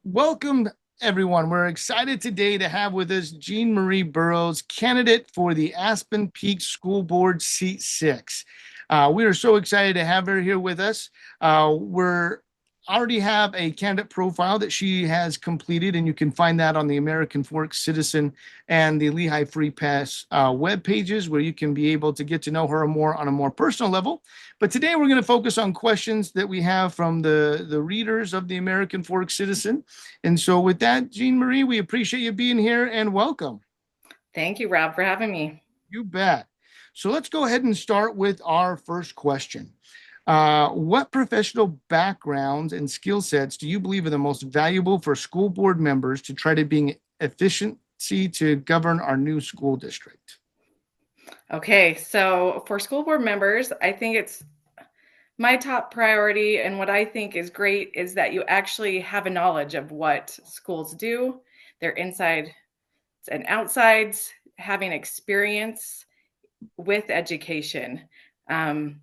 Welcome, everyone. We're excited today to have with us Jean-Marie Burrows, candidate for the Aspen Peak School Board Seat 6. We are so excited to have her here with us. We're already have a candidate profile that she has completed, and you can find that on the American Fork Citizen and the Lehi Free Press web pages, where you can be able to get to know her more on a more personal level. But today we're going to focus on questions that we have from the readers of the American Fork Citizen. And so, with that, Jean-Marie, we appreciate you being here and welcome. Thank you, Rob, for having me. You bet. So, let's go ahead and start with our first question. What professional backgrounds and skill sets do you believe are the most valuable for school board members to try to bring efficiency to govern our new school district? Okay, so for school board members, I think it's my top priority, and what I think is great is that you actually have a knowledge of what schools do, their insides and outsides, having experience with education. Um,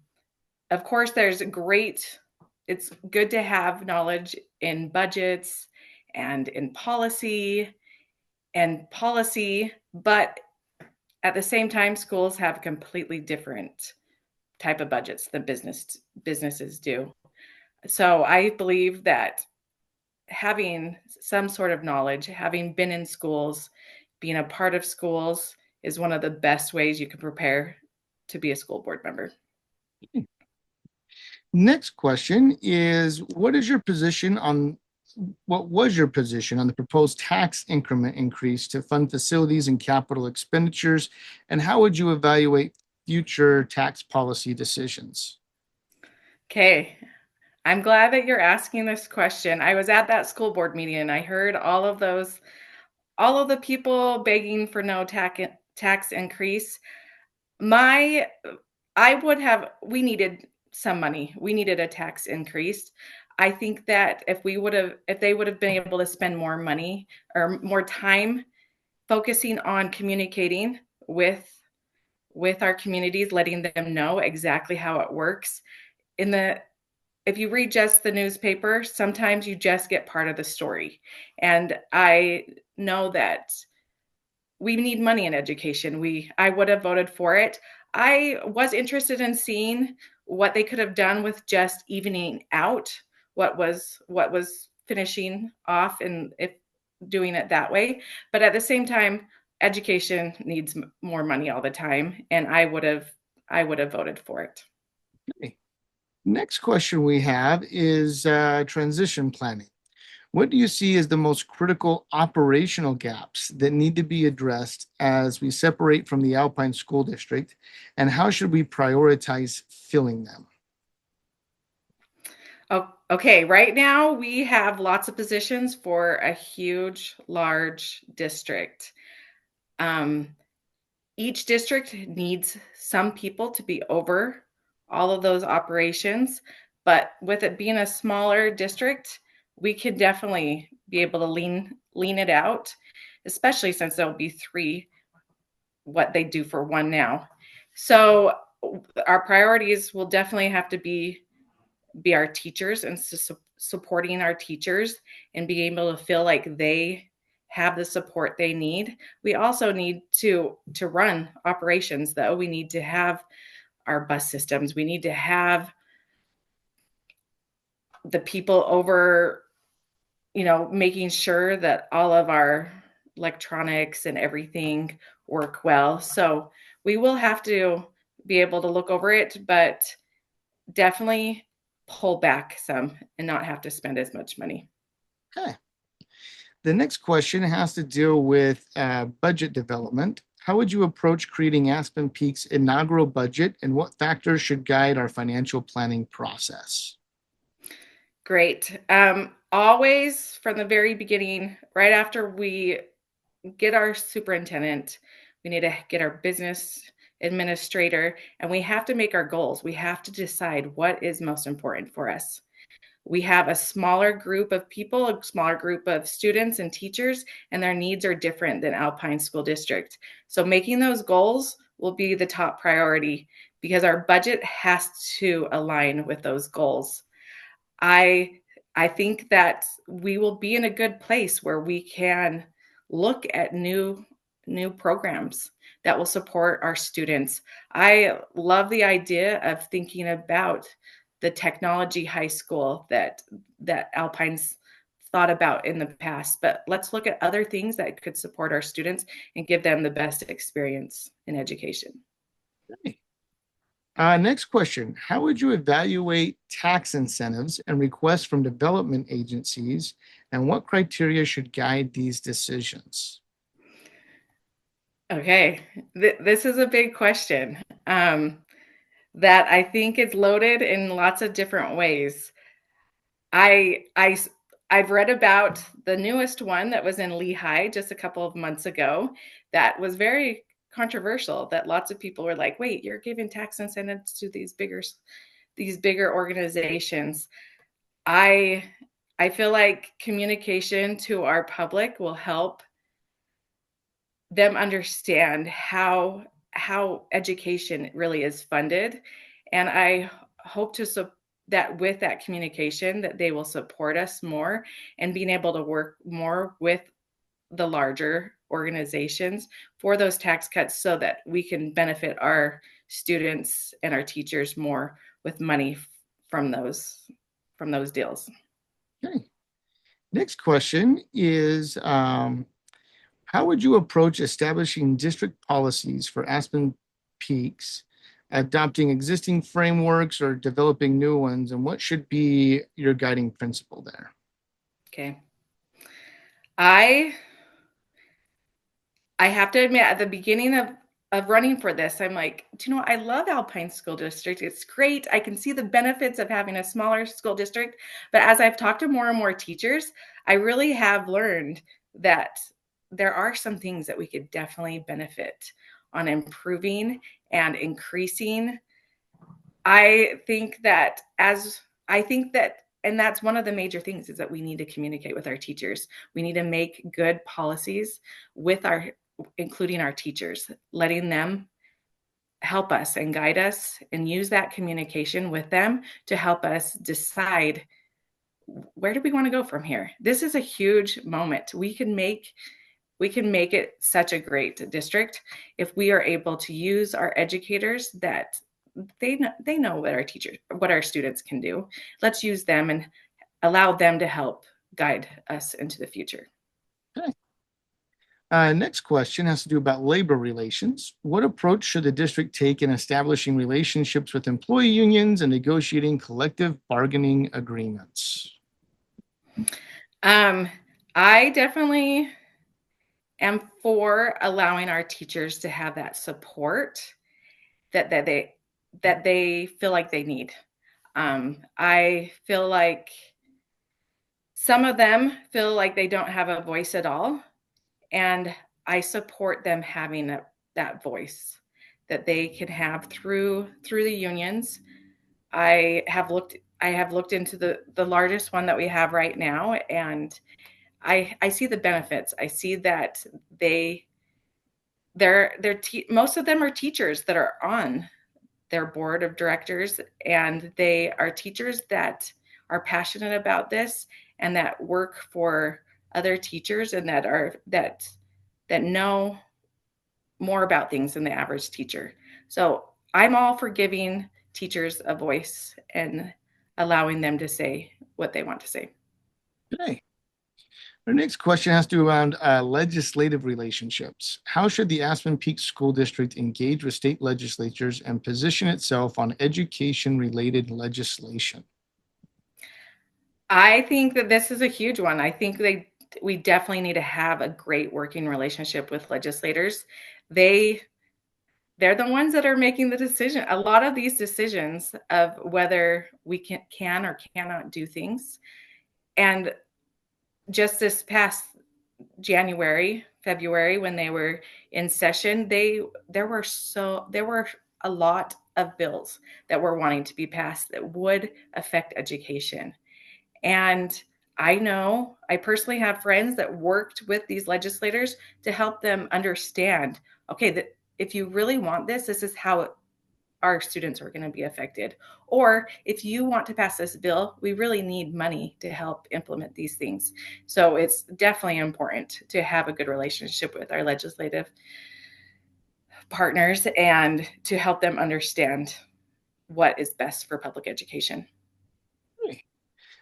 of course, it's good to have knowledge in budgets and in policy, but at the same time, schools have completely different type of budgets than businesses do. So I believe that having some sort of knowledge, having been in schools, being a part of schools is one of the best ways you can prepare to be a school board member. Next question is what was your position on the proposed tax increment increase to fund facilities and capital expenditures, and how would you evaluate future tax policy decisions? Okay, I'm glad that you're asking this question. I was at that school board meeting and I heard all of the people begging for no tax increase. My I would have we needed some money. We needed a tax increase. I think that if they would have been able to spend more money or more time focusing on communicating with our communities, letting them know exactly how it works. In the If you read just the newspaper, sometimes you just get part of the story. And I know that we need money in education. I would have voted for it. I was interested in seeing what they could have done with just evening out what was finishing off and if doing it that way. But at the same time, education needs more money all the time, and I would have voted for it. Okay. Next question we have is transition planning. What do you see as the most critical operational gaps that need to be addressed as we separate from the Alpine School District, and how should we prioritize filling them? Oh, okay. Right now, we have lots of positions for a huge, large district. Um, each district needs some people to be over all of those operations, but with it being a smaller district, we could definitely be able to lean it out, especially since there'll be three what they do for one now. So our priorities will definitely have to be our teachers and supporting our teachers and being able to feel like they have the support they need. We also need to run operations though. We need to have our bus systems. We need to have the people over, making sure that all of our electronics and everything work well. So we will have to be able to look over it, but definitely pull back some and not have to spend as much money. Okay. The next question has to deal with budget development. How would you approach creating Aspen Peak's inaugural budget, and what factors should guide our financial planning process? Great. Always from the very beginning, right after we get our superintendent, we need to get our business administrator, and we have to make our goals. We have to decide what is most important for us. We have a smaller group of people, a smaller group of students and teachers, and their needs are different than Alpine School District. So making those goals will be the top priority because our budget has to align with those goals. I I think that we will be in a good place where we can look at new programs that will support our students. I love the idea of thinking about the technology high school that Alpine's thought about in the past, but let's look at other things that could support our students and give them the best experience in education. Next question. How would you evaluate tax incentives and requests from development agencies, and what criteria should guide these decisions? Okay, this is a big question that I think is loaded in lots of different ways. I I I've read about the newest one that was in Lehi just a couple of months ago that was very controversial, that lots of people were like, "Wait, you're giving tax incentives to these bigger organizations." I I feel like communication to our public will help them understand how education really is funded, and I hope that with that communication that they will support us more and being able to work more with the larger organizations for those tax cuts so that we can benefit our students and our teachers more with money from those deals. Okay. Next question is how would you approach establishing district policies for Aspen Peaks, adopting existing frameworks or developing new ones, and what should be your guiding principle there? Okay. I I have to admit, at the beginning of running for this, I'm like, do you know, I love Alpine School District. It's great. I can see the benefits of having a smaller school district. But as I've talked to more and more teachers, I really have learned that there are some things that we could definitely benefit on improving and increasing. I think that and that's one of the major things is that we need to communicate with our teachers. We need to make good policies with our including our teachers, letting them help us and guide us and use that communication with them to help us decide where do we want to go from here. This is a huge moment. We can make it such a great district if we are able to use our educators that they know what our students can do. Let's use them and allow them to help guide us into the future. Okay. Next question has to do about labor relations. What approach should the district take in establishing relationships with employee unions and negotiating collective bargaining agreements? um, I definitely am for allowing our teachers to have that support that they feel like they need. I feel like some of them feel like they don't have a voice at all, and I support them having that voice that they can have through the unions. I have looked into the largest one that we have right now, and I see the benefits. I see that most of them are teachers that are on their board of directors, and they are teachers that are passionate about this and that work for other teachers and that know more about things than the average teacher. So I'm all for giving teachers a voice and allowing them to say what they want to say. Okay. Our next question has to do around legislative relationships. How should the Aspen Peak School District engage with state legislatures and position itself on education-related legislation? I think that this is a huge one. I think we definitely need to have a great working relationship with legislators. They they're the ones that are making the decision. A lot of these decisions of whether we can or cannot do things. And just this past January, February, when they were in session, there were a lot of bills that were wanting to be passed that would affect education. And I personally have friends that worked with these legislators to help them understand, okay, that if you really want this, this is how our students are going to be affected. Or if you want to pass this bill, we really need money to help implement these things. So it's definitely important to have a good relationship with our legislative partners and to help them understand what is best for public education.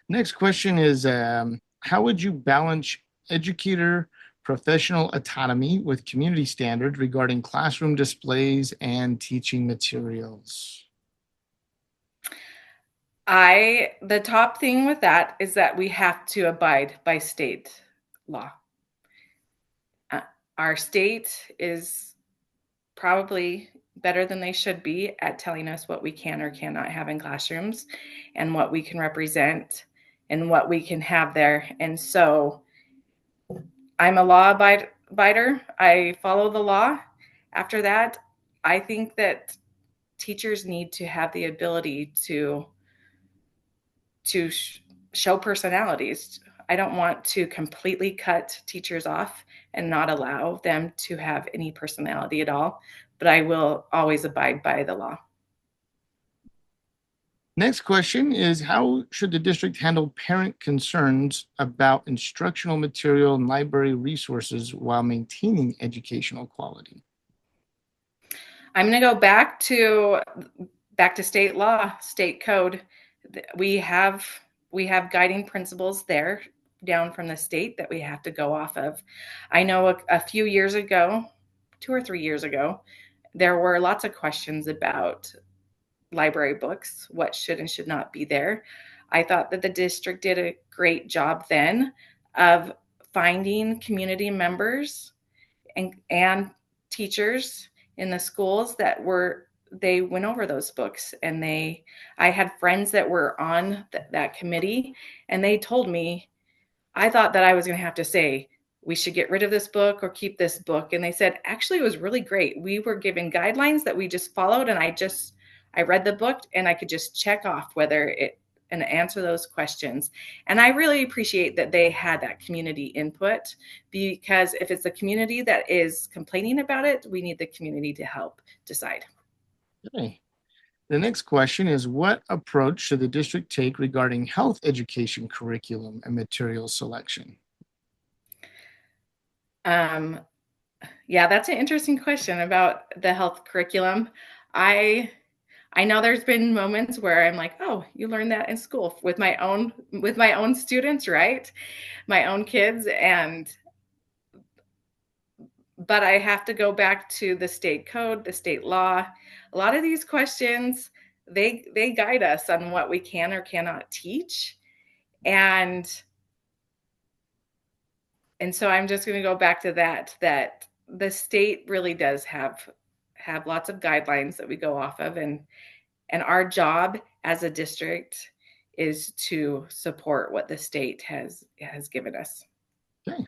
Next question is how would you balance educator professional autonomy with community standards regarding classroom displays and teaching materials? The top thing with that is that we have to abide by state law. Our state is probably better than they should be at telling us what we can or cannot have in classrooms and what we can represent and what we can have there. And so I'm a law abider. I follow the law. After that, I think that teachers need to have the ability to show personalities. I don't want to completely cut teachers off and not allow them to have any personality at all, but I will always abide by the law. Next question is how should the district handle parent concerns about instructional material and library resources while maintaining educational quality? I'm going to go back to state law, state code. We have guiding principles there down from the state that we have to go off of. I know a few years ago, 2 or 3 years ago, there were lots of questions about library books, what should and should not be there. I thought that the district did a great job then of finding community members and teachers in the schools that they went over those books, and I had friends that were on that committee, and they told me, I thought that I was going to have to say, we should get rid of this book or keep this book. And they said, actually, it was really great. We were given guidelines that we just followed. And I read the book and I could just check off and answer those questions. And I really appreciate that they had that community input, because if it's the community that is complaining about it, we need the community to help decide. Okay. The next question is what approach should the district take regarding health education curriculum and material selection? Yeah, that's an interesting question about the health curriculum. I know there's been moments where I'm like, oh, you learned that in school with my own students, right? My own kids. But I have to go back to the state code, the state law. A lot of these questions, they guide us on what we can or cannot teach. And so I'm just going to go back to that the state really does have lots of guidelines that we go off of, and our job as a district is to support what the state has given us. Okay.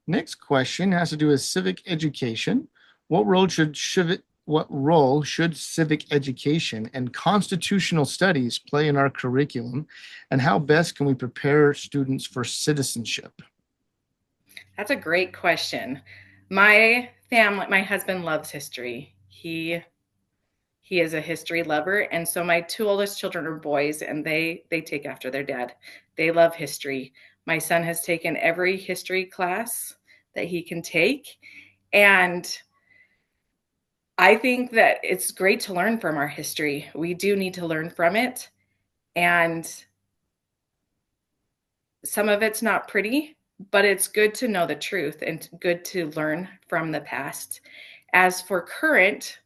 Next question has to do with civic education. What role should civic education and constitutional studies play in our curriculum, and how best can we prepare students for citizenship? That's a great question. My husband loves history. He is a history lover, and so my 2 oldest children are boys, and they take after their dad. They love history. My son has taken every history class that he can take, and I think that it's great to learn from our history. We do need to learn from it, and some of it's not pretty, but it's good to know the truth and good to learn from the past. As for current,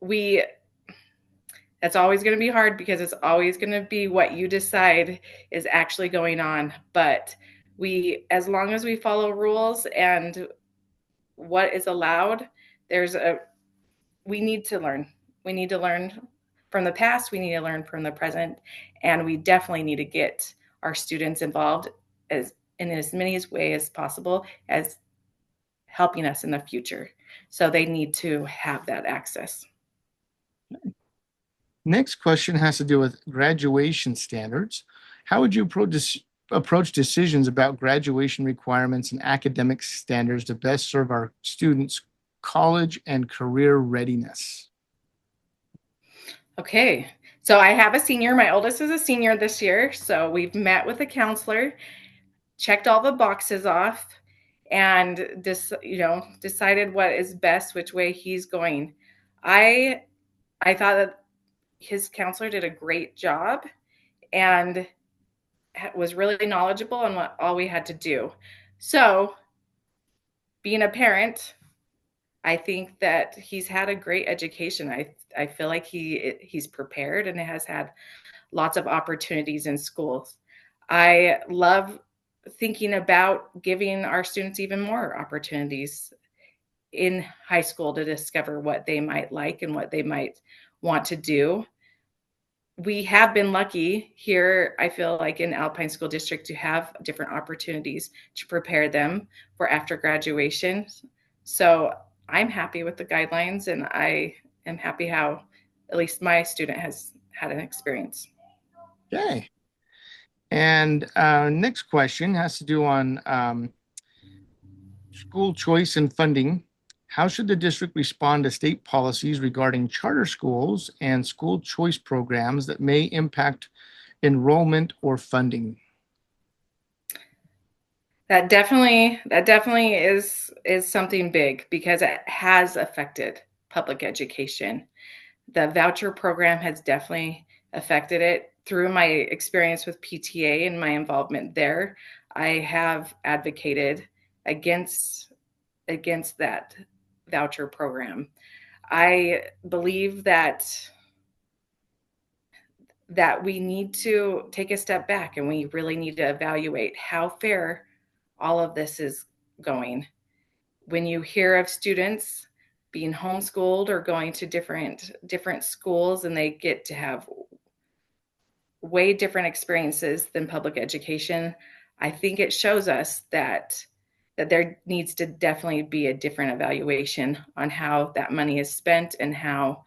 that's always going to be hard, because it's always going to be what you decide is actually going on. But as long as we follow rules and what is allowed, we need to learn. We need to learn from the past. We need to learn from the present. And we definitely need to get our students involved in as many ways as possible as helping us in the future. So they need to have that access. Next question has to do with graduation standards. How would you approach decisions about graduation requirements and academic standards to best serve our students college and career readiness? Okay. So I have a senior. My oldest is a senior this year. So we've met with a counselor, checked all the boxes off, and decided what is best, which way he's going. I I thought that his counselor did a great job and was really knowledgeable on what all we had to do. So, being a parent, I think that he's had a great education. I feel like he's prepared and has had lots of opportunities in schools. I love thinking about giving our students even more opportunities in high school to discover what they might like and what they might want to do. We have been lucky here, I feel like in Alpine School District, to have different opportunities to prepare them for after graduation. So I'm happy with the guidelines, and I am happy how at least my student has had an experience. Okay. And next question has to do on school choice and funding. How should the district respond to state policies regarding charter schools and school choice programs that may impact enrollment or funding? That definitely is something big because it has affected public education. The voucher program has definitely affected it. Through my experience with PTA and my involvement there, I have advocated against that voucher program. I believe that we need to take a step back and we really need to evaluate how fair all of this is going. When you hear of students being homeschooled or going to different schools and they get to have way different experiences than public education, I think it shows us that there needs to definitely be a different evaluation on how that money is spent and how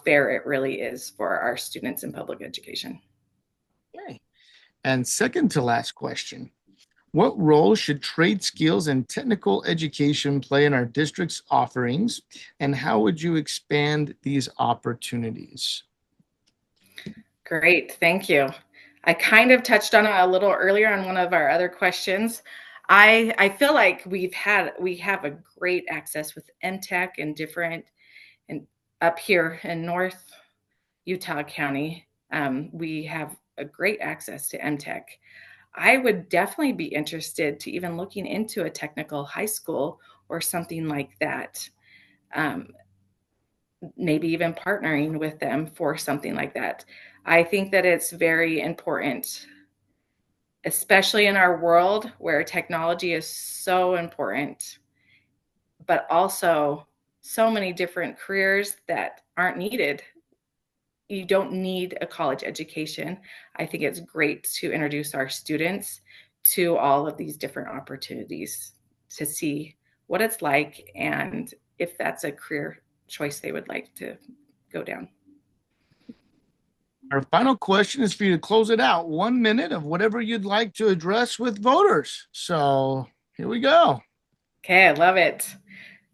fair it really is for our students in public education. Okay. And second to last question. What role should trade skills and technical education play in our district's offerings, and how would you expand these opportunities? Great, thank you. I kind of touched on it a little earlier on one of our other questions. I feel like we have a great access with MTech and different and up here in North Utah County. We have a great access to MTech. I would definitely be interested to even looking into a technical high school or something like that. Um, Maybe even partnering with them for something like that. I think that it's very important, especially in our world where technology is so important, but also so many different careers that aren't needed. You don't need a college education. I think it's great to introduce our students to all of these different opportunities to see what it's like and if that's a career choice they would like to go down. Our final question is for you to close it out. 1 minute of whatever you'd like to address with voters. So here we go. Okay, I love it.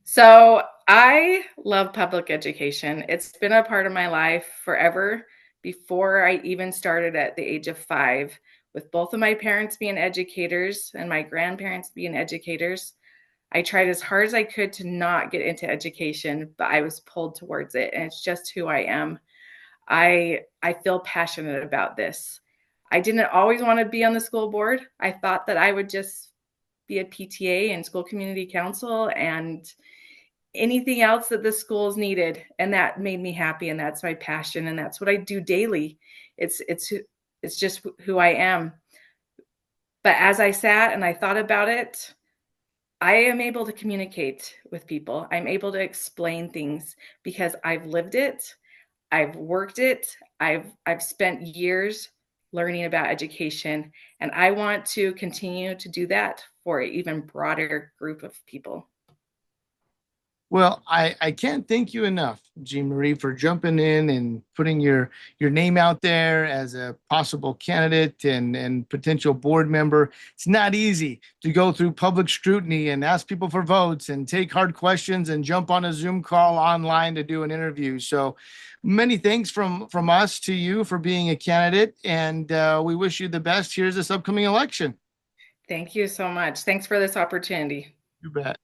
So I love public education. It's been a part of my life forever before I even started at the age of 5, with both of my parents being educators and my grandparents being educators. I tried as hard as I could to not get into education, but I was pulled towards it, and it's just who I am. I feel passionate about this. I didn't always want to be on the school board. I thought that I would just be a PTA and school community council and anything else that the schools needed, and that made me happy, and that's my passion, and that's what I do daily. It's just who I am. But as I sat and I thought about it, I am able to communicate with people. I'm able to explain things because I've lived it. I've worked it. I've spent years learning about education, and I want to continue to do that for an even broader group of people. Well, I can't thank you enough, Jean Marie, for jumping in and putting your name out there as a possible candidate and potential board member. It's not easy to go through public scrutiny and ask people for votes and take hard questions and jump on a Zoom call online to do an interview. So many thanks from us to you for being a candidate, and we wish you the best. Here's this upcoming election. Thank you so much. Thanks for this opportunity. You bet.